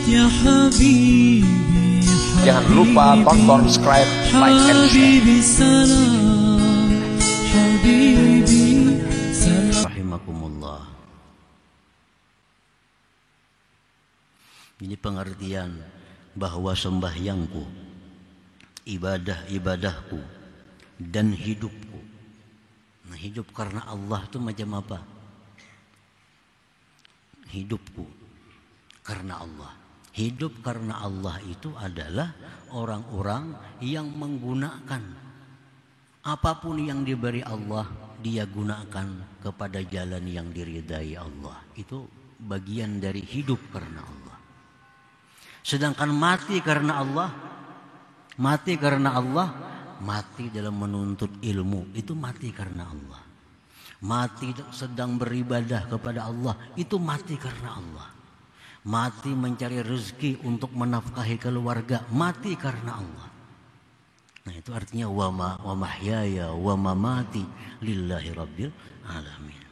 يا حبيبي Jangan lupa tonton, subscribe, like, and share. حبيبي سلام حبيبي سلام. Rahimakumullah. Ini pengertian bahwa sembahyangku, ibadah-ibadahku, dan hidupku. Nah, hidup karena Allah itu macam apa? Hidupku karena Allah. Hidup karena Allah itu adalah orang-orang yang menggunakan apapun yang diberi Allah, dia gunakan kepada jalan yang diridai Allah. Itu bagian dari hidup karena Allah. Sedangkan mati karena Allah, mati karena Allah, mati dalam menuntut ilmu, itu mati karena Allah. Mati sedang beribadah kepada Allah, itu mati karena Allah. Mati mencari rezeki untuk menafkahi keluarga, mati karena Allah. Nah, itu artinya wa mahyaya wa mamati lillahi rabbil alamin.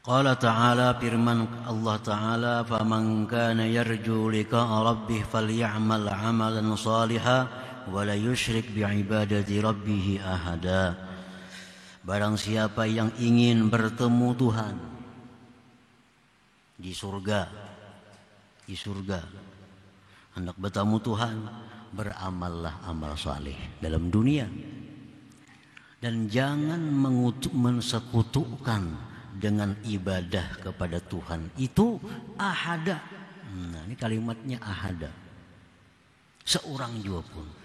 Qala ta'ala, firman Allah ta'ala, faman kana yarju liqa'a rabbih falyamal 'amalan shalihan wa la yusyrik bi'ibadati rabbih ahada. Barang siapa yang ingin bertemu Tuhan di surga, hendak bertemu Tuhan, beramallah amal saleh dalam dunia, dan jangan mensekutukan dengan ibadah kepada Tuhan itu ahada. Nah, ini kalimatnya ahada, seorang juga pun.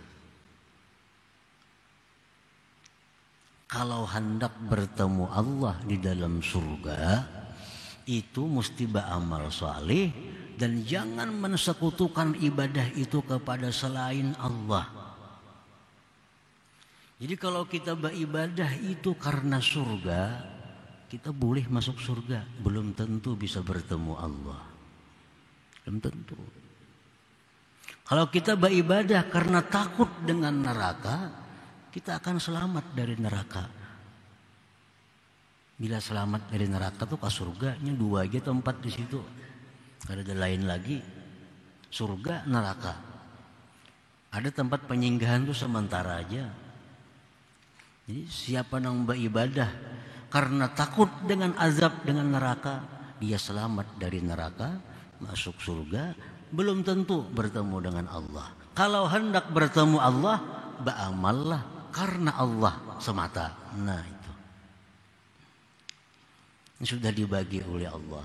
Kalau hendak bertemu Allah di dalam surga, itu mesti beramal saleh dan jangan mensekutukan ibadah itu kepada selain Allah. Jadi kalau kita beribadah itu karena surga, kita boleh masuk surga, belum tentu bisa bertemu Allah. Belum tentu. Kalau kita beribadah karena takut dengan neraka, kita akan selamat dari neraka. Bila selamat dari neraka tuh ke surganya dua aja tempat di situ. Tidak ada lain lagi. Surga, neraka. Ada tempat penyinggahan tuh sementara aja. Jadi siapa yang beribadah karena takut dengan azab dengan neraka, dia selamat dari neraka, masuk surga, belum tentu bertemu dengan Allah. Kalau hendak bertemu Allah, beramallah karena Allah semata. Nah, itu ini sudah dibagi oleh Allah.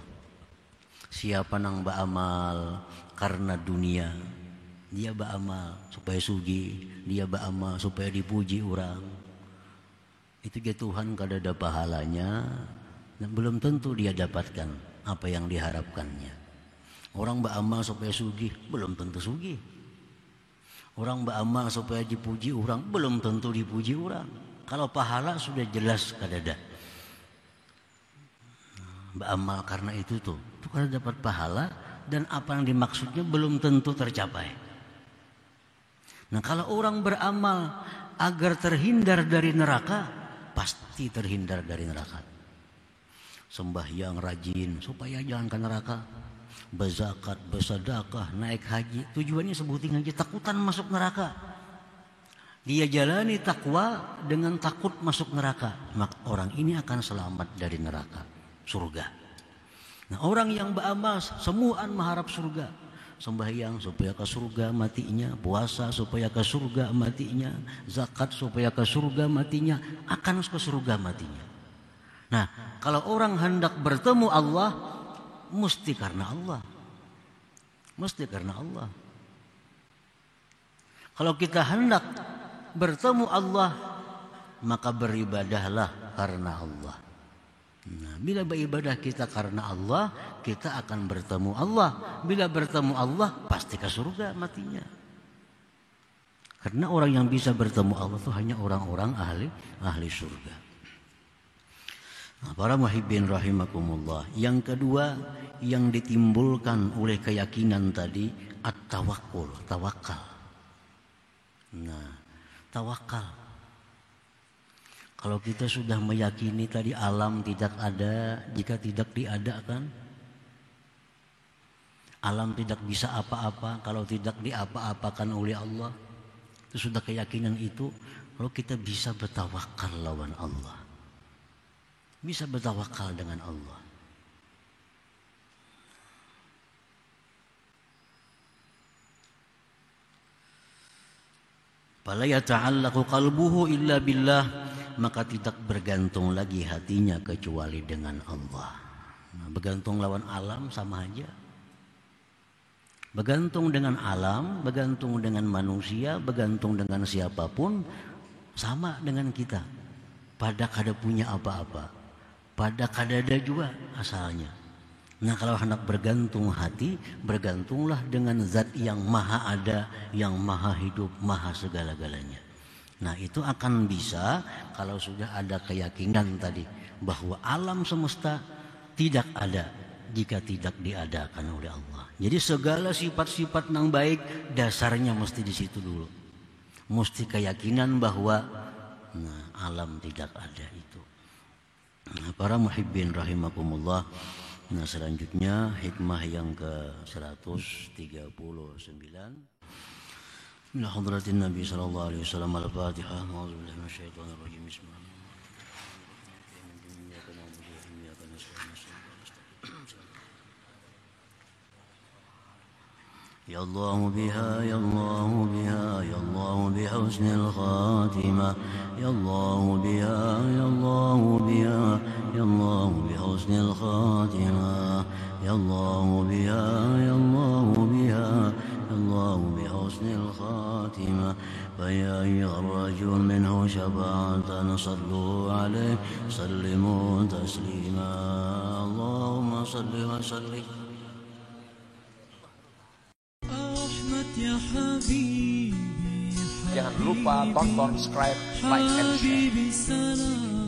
Siapa yang beramal karena dunia, dia beramal supaya sugih, dia beramal supaya dipuji orang. Itu dia Tuhan kada ada pahalanya, dan belum tentu dia dapatkan apa yang diharapkannya. Orang beramal supaya sugih, belum tentu sugih. Orang beramal supaya dipuji orang, belum tentu dipuji orang. Kalau pahala sudah jelas kadada. Beramal karena itu kada dapat pahala, dan apa yang dimaksudnya belum tentu tercapai. Nah, kalau orang beramal agar terhindar dari neraka, pasti terhindar dari neraka. Sembahyang rajin supaya jangan ke neraka. Berzakat, bersedekah, naik haji, tujuannya sebutin aja takutan masuk neraka. Dia jalani takwa dengan takut masuk neraka, maka orang ini akan selamat dari neraka, surga. Nah, orang yang beramal semuaan mengharap surga, sembahyang supaya ke surga matinya, puasa supaya ke surga matinya, zakat supaya ke surga matinya, akan ke surga matinya. Nah, kalau orang hendak bertemu Allah, mesti karena Allah. Mesti karena Allah. Kalau kita hendak bertemu Allah, maka beribadahlah karena Allah. Nah, bila beribadah kita karena Allah, kita akan bertemu Allah. Bila bertemu Allah, pasti ke surga matinya. Karena orang yang bisa bertemu Allah itu hanya orang-orang ahli surga. Nah, para muhibbin rahimakumullah. Yang kedua yang ditimbulkan oleh keyakinan tadi, at-tawakkul, tawakal. Nah, tawakal. Kalau kita sudah meyakini tadi alam tidak ada jika tidak diadakan, alam tidak bisa apa-apa kalau tidak diapa-apakan oleh Allah, itu sudah keyakinan itu, lalu kita bisa bertawakal lawan Allah, bisa bertawakal dengan Allah. Fala yata'allaqu qalbuhu illa billah, maka tidak bergantung lagi hatinya kecuali dengan Allah. Nah, bergantung lawan alam sama aja. Bergantung dengan alam, bergantung dengan manusia, bergantung dengan siapapun, sama dengan kita. Pada kada punya apa-apa, pada kada ada juga asalnya. Nah, kalau hendak bergantung hati, bergantunglah dengan zat yang maha ada, yang maha hidup, maha segala-galanya. Nah, itu akan bisa kalau sudah ada keyakinan tadi bahwa alam semesta tidak ada jika tidak diadakan oleh Allah. Jadi segala sifat-sifat yang baik dasarnya mesti di situ dulu. Mesti keyakinan bahwa alam tidak ada itu. Nah, para muhibbin rahimakumullah. Nah, selanjutnya hikmah yang ke-139. Min hadratin Nabi sallallahu alaihi wasallam al-Fatihah. A'udzu billahi minasyaitonir rajim. Bismillahirrahmanirrahim. Ya Allah biha, ya Allah biha, ya Allah biha husnul khatimah. Ya Allah biha, ya Allah biha, ya Allah biha husnul khatimah. Ya Allah biha, ya Allah biha, ya Allah biha husnul khatimah. فيا أيها الرجل منه شفاعة صلوا عليه سلموا تسليما. اللهم صل وسلم. يا حبيبي Jangan lupa tonton, subscribe, like, and share. حبيبي سلام